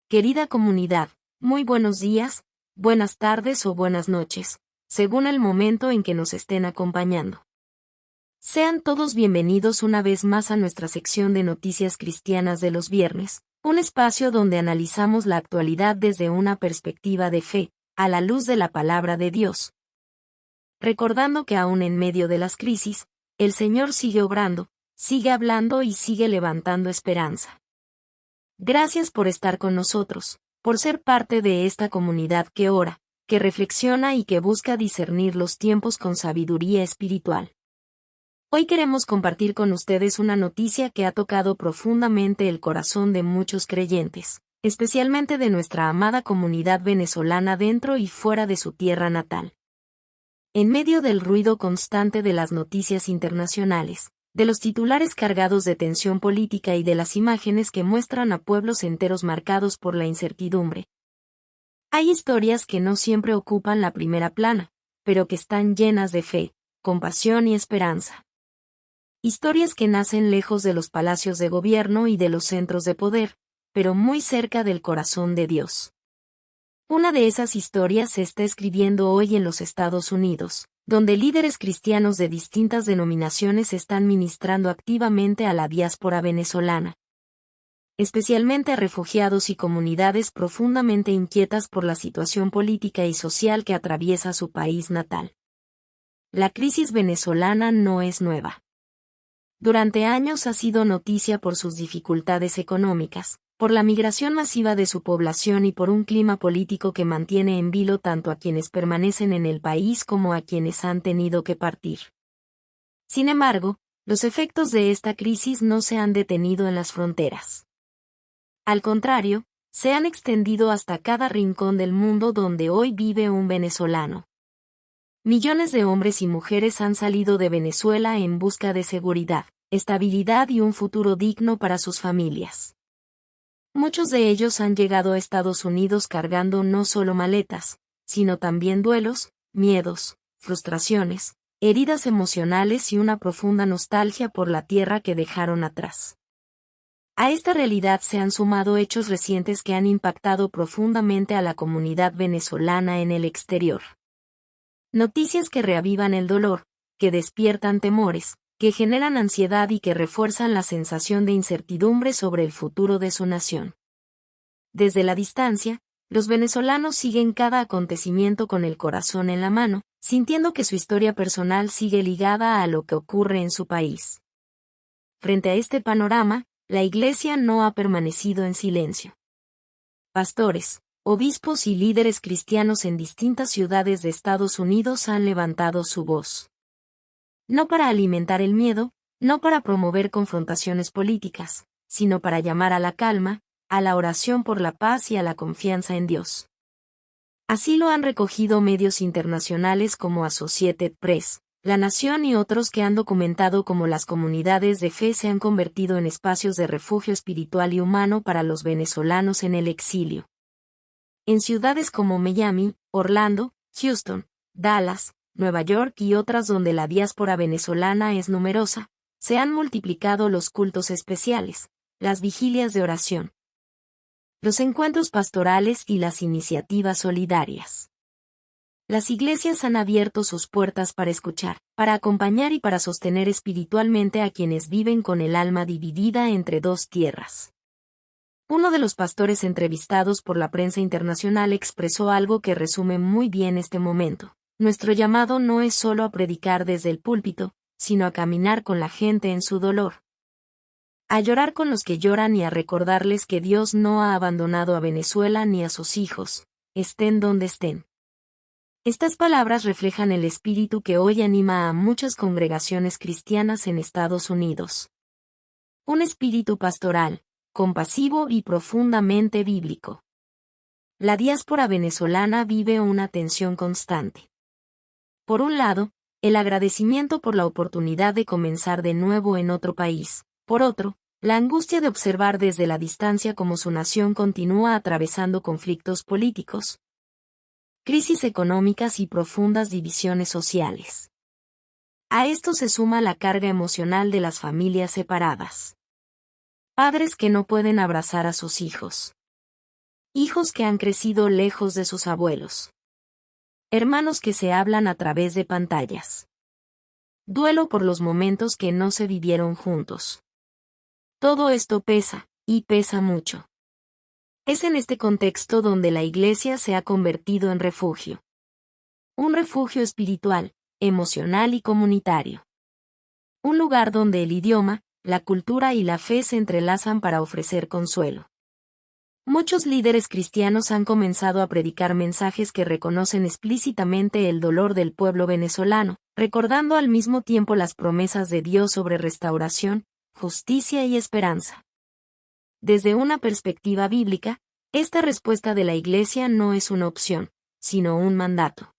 Querida comunidad, muy buenos días, buenas tardes o buenas noches, según el momento en que nos estén acompañando. Sean todos bienvenidos una vez más a nuestra sección de noticias cristianas de los viernes, un espacio donde analizamos la actualidad desde una perspectiva de fe, a la luz de la palabra de Dios. Recordando que aún en medio de las crisis, el Señor sigue obrando, sigue hablando y sigue levantando esperanza. Gracias por estar con nosotros, por ser parte de esta comunidad que ora, que reflexiona y que busca discernir los tiempos con sabiduría espiritual. Hoy queremos compartir con ustedes una noticia que ha tocado profundamente el corazón de muchos creyentes, especialmente de nuestra amada comunidad venezolana dentro y fuera de su tierra natal. En medio del ruido constante de las noticias internacionales, de los titulares cargados de tensión política y de las imágenes que muestran a pueblos enteros marcados por la incertidumbre, hay historias que no siempre ocupan la primera plana, pero que están llenas de fe, compasión y esperanza. Historias que nacen lejos de los palacios de gobierno y de los centros de poder, pero muy cerca del corazón de Dios. Una de esas historias se está escribiendo hoy en los Estados Unidos, donde líderes cristianos de distintas denominaciones están ministrando activamente a la diáspora venezolana, especialmente a refugiados y comunidades profundamente inquietas por la situación política y social que atraviesa su país natal. La crisis venezolana no es nueva. Durante años ha sido noticia por sus dificultades económicas, por la migración masiva de su población y por un clima político que mantiene en vilo tanto a quienes permanecen en el país como a quienes han tenido que partir. Sin embargo, los efectos de esta crisis no se han detenido en las fronteras. Al contrario, se han extendido hasta cada rincón del mundo donde hoy vive un venezolano. Millones de hombres y mujeres han salido de Venezuela en busca de seguridad, estabilidad y un futuro digno para sus familias. Muchos de ellos han llegado a Estados Unidos cargando no solo maletas, sino también duelos, miedos, frustraciones, heridas emocionales y una profunda nostalgia por la tierra que dejaron atrás. A esta realidad se han sumado hechos recientes que han impactado profundamente a la comunidad venezolana en el exterior. Noticias que reavivan el dolor, que despiertan temores, que generan ansiedad y que refuerzan la sensación de incertidumbre sobre el futuro de su nación. Desde la distancia, los venezolanos siguen cada acontecimiento con el corazón en la mano, sintiendo que su historia personal sigue ligada a lo que ocurre en su país. Frente a este panorama, la Iglesia no ha permanecido en silencio. Pastores, obispos y líderes cristianos en distintas ciudades de Estados Unidos han levantado su voz. No para alimentar el miedo, no para promover confrontaciones políticas, sino para llamar a la calma, a la oración por la paz y a la confianza en Dios. Así lo han recogido medios internacionales como Associated Press, La Nación y otros que han documentado cómo las comunidades de fe se han convertido en espacios de refugio espiritual y humano para los venezolanos en el exilio. En ciudades como Miami, Orlando, Houston, Dallas, Nueva York y otras donde la diáspora venezolana es numerosa, se han multiplicado los cultos especiales, las vigilias de oración, los encuentros pastorales y las iniciativas solidarias. Las iglesias han abierto sus puertas para escuchar, para acompañar y para sostener espiritualmente a quienes viven con el alma dividida entre dos tierras. Uno de los pastores entrevistados por la prensa internacional expresó algo que resume muy bien este momento. Nuestro llamado no es solo a predicar desde el púlpito, sino a caminar con la gente en su dolor. A llorar con los que lloran y a recordarles que Dios no ha abandonado a Venezuela ni a sus hijos, estén donde estén. Estas palabras reflejan el espíritu que hoy anima a muchas congregaciones cristianas en Estados Unidos. Un espíritu pastoral, compasivo y profundamente bíblico. La diáspora venezolana vive una tensión constante. Por un lado, el agradecimiento por la oportunidad de comenzar de nuevo en otro país. Por otro, la angustia de observar desde la distancia cómo su nación continúa atravesando conflictos políticos, crisis económicas y profundas divisiones sociales. A esto se suma la carga emocional de las familias separadas. Padres que no pueden abrazar a sus hijos. Hijos que han crecido lejos de sus abuelos. Hermanos que se hablan a través de pantallas. Duelo por los momentos que no se vivieron juntos. Todo esto pesa, y pesa mucho. Es en este contexto donde la Iglesia se ha convertido en refugio. Un refugio espiritual, emocional y comunitario. Un lugar donde el idioma, la cultura y la fe se entrelazan para ofrecer consuelo. Muchos líderes cristianos han comenzado a predicar mensajes que reconocen explícitamente el dolor del pueblo venezolano, recordando al mismo tiempo las promesas de Dios sobre restauración, justicia y esperanza. Desde una perspectiva bíblica, esta respuesta de la Iglesia no es una opción, sino un mandato.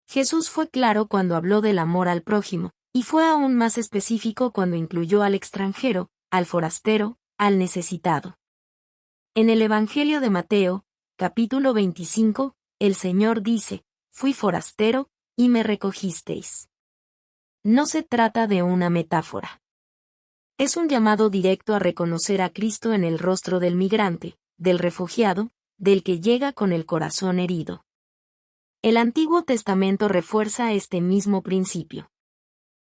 Jesús fue claro cuando habló del amor al prójimo, y fue aún más específico cuando incluyó al extranjero, al forastero, al necesitado. En el Evangelio de Mateo, capítulo 25, el Señor dice, «Fui forastero, y me recogisteis». No se trata de una metáfora. Es un llamado directo a reconocer a Cristo en el rostro del migrante, del refugiado, del que llega con el corazón herido. El Antiguo Testamento refuerza este mismo principio.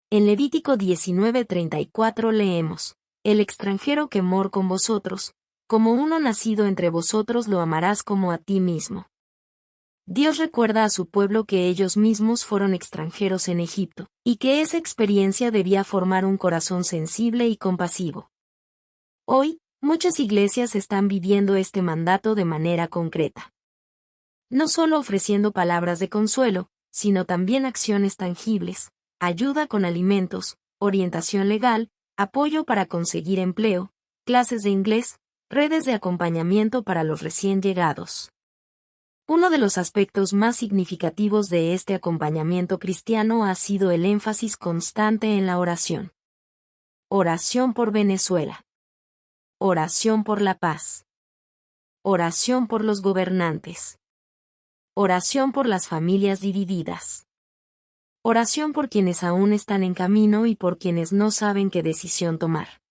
En Levítico 19:34 leemos, «El extranjero que mor con vosotros, como uno nacido entre vosotros lo amarás como a ti mismo». Dios recuerda a su pueblo que ellos mismos fueron extranjeros en Egipto, y que esa experiencia debía formar un corazón sensible y compasivo. Hoy, muchas iglesias están viviendo este mandato de manera concreta. No solo ofreciendo palabras de consuelo, sino también acciones tangibles, ayuda con alimentos, orientación legal, apoyo para conseguir empleo, clases de inglés, redes de acompañamiento para los recién llegados. Uno de los aspectos más significativos de este acompañamiento cristiano ha sido el énfasis constante en la oración. Oración por Venezuela. Oración por la paz. Oración por los gobernantes. Oración por las familias divididas. Oración por quienes aún están en camino y por quienes no saben qué decisión tomar.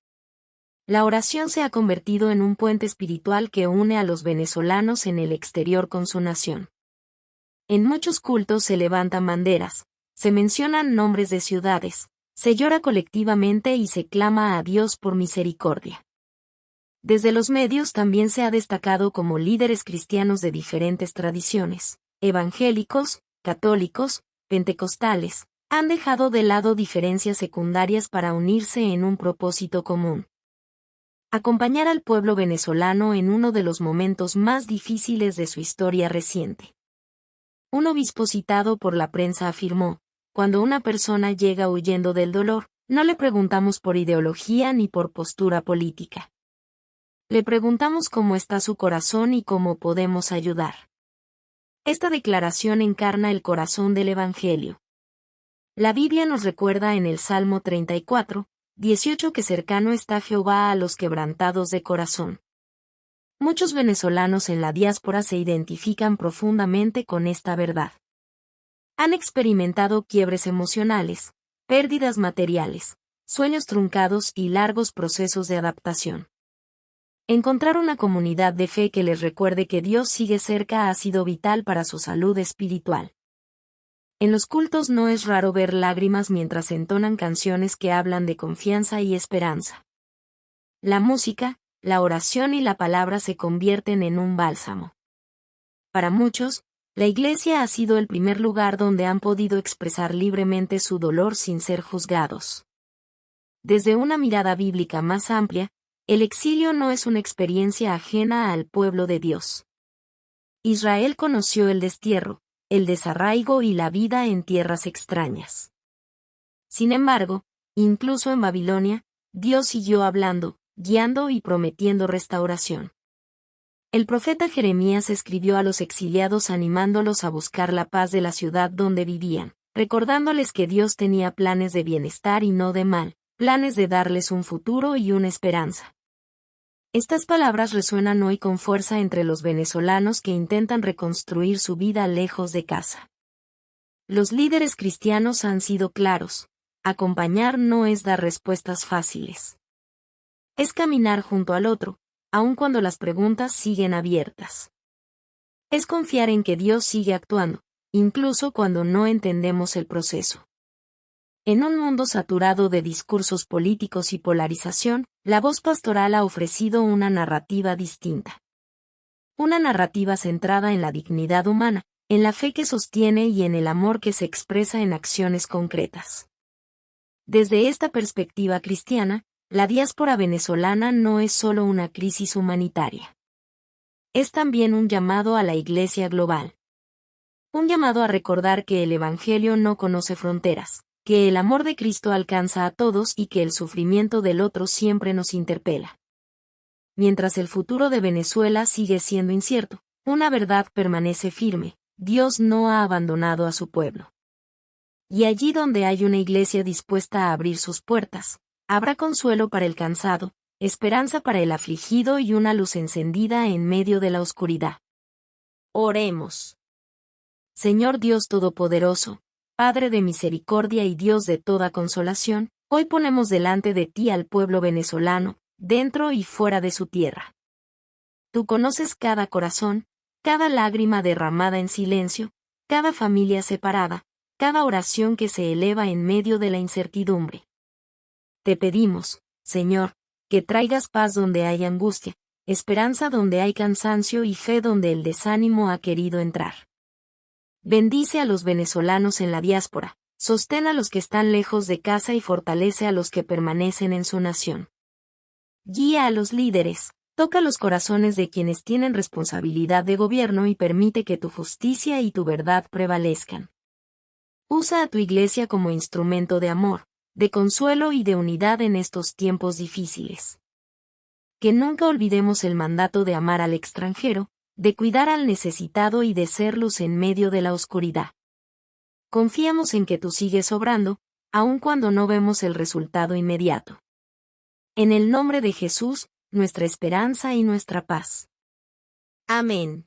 La oración se ha convertido en un puente espiritual que une a los venezolanos en el exterior con su nación. En muchos cultos se levantan banderas, se mencionan nombres de ciudades, se llora colectivamente y se clama a Dios por misericordia. Desde los medios también se ha destacado como líderes cristianos de diferentes tradiciones, evangélicos, católicos, pentecostales, han dejado de lado diferencias secundarias para unirse en un propósito común. Acompañar al pueblo venezolano en uno de los momentos más difíciles de su historia reciente. Un obispo citado por la prensa afirmó, cuando una persona llega huyendo del dolor, no le preguntamos por ideología ni por postura política. Le preguntamos cómo está su corazón y cómo podemos ayudar. Esta declaración encarna el corazón del Evangelio. La Biblia nos recuerda en el Salmo 34:18 que cercano está Jehová a los quebrantados de corazón. Muchos venezolanos en la diáspora se identifican profundamente con esta verdad. Han experimentado quiebres emocionales, pérdidas materiales, sueños truncados y largos procesos de adaptación. Encontrar una comunidad de fe que les recuerde que Dios sigue cerca ha sido vital para su salud espiritual. En los cultos no es raro ver lágrimas mientras entonan canciones que hablan de confianza y esperanza. La música, la oración y la palabra se convierten en un bálsamo. Para muchos, la iglesia ha sido el primer lugar donde han podido expresar libremente su dolor sin ser juzgados. Desde una mirada bíblica más amplia, el exilio no es una experiencia ajena al pueblo de Dios. Israel conoció el destierro, el desarraigo y la vida en tierras extrañas. Sin embargo, incluso en Babilonia, Dios siguió hablando, guiando y prometiendo restauración. El profeta Jeremías escribió a los exiliados animándolos a buscar la paz de la ciudad donde vivían, recordándoles que Dios tenía planes de bienestar y no de mal, planes de darles un futuro y una esperanza. Estas palabras resuenan hoy con fuerza entre los venezolanos que intentan reconstruir su vida lejos de casa. Los líderes cristianos han sido claros: acompañar no es dar respuestas fáciles. Es caminar junto al otro, aun cuando las preguntas siguen abiertas. Es confiar en que Dios sigue actuando, incluso cuando no entendemos el proceso. En un mundo saturado de discursos políticos y polarización, la voz pastoral ha ofrecido una narrativa distinta. Una narrativa centrada en la dignidad humana, en la fe que sostiene y en el amor que se expresa en acciones concretas. Desde esta perspectiva cristiana, la diáspora venezolana no es solo una crisis humanitaria. Es también un llamado a la Iglesia global. Un llamado a recordar que el Evangelio no conoce fronteras, que el amor de Cristo alcanza a todos y que el sufrimiento del otro siempre nos interpela. Mientras el futuro de Venezuela sigue siendo incierto, una verdad permanece firme: Dios no ha abandonado a su pueblo. Y allí donde hay una iglesia dispuesta a abrir sus puertas, habrá consuelo para el cansado, esperanza para el afligido y una luz encendida en medio de la oscuridad. Oremos. Señor Dios Todopoderoso, Padre de misericordia y Dios de toda consolación, hoy ponemos delante de ti al pueblo venezolano, dentro y fuera de su tierra. Tú conoces cada corazón, cada lágrima derramada en silencio, cada familia separada, cada oración que se eleva en medio de la incertidumbre. Te pedimos, Señor, que traigas paz donde hay angustia, esperanza donde hay cansancio y fe donde el desánimo ha querido entrar. Bendice a los venezolanos en la diáspora, sostén a los que están lejos de casa y fortalece a los que permanecen en su nación. Guía a los líderes, toca los corazones de quienes tienen responsabilidad de gobierno y permite que tu justicia y tu verdad prevalezcan. Usa a tu iglesia como instrumento de amor, de consuelo y de unidad en estos tiempos difíciles. Que nunca olvidemos el mandato de amar al extranjero, de cuidar al necesitado y de ser luz en medio de la oscuridad. Confiamos en que tú sigues obrando, aun cuando no vemos el resultado inmediato. En el nombre de Jesús, nuestra esperanza y nuestra paz. Amén.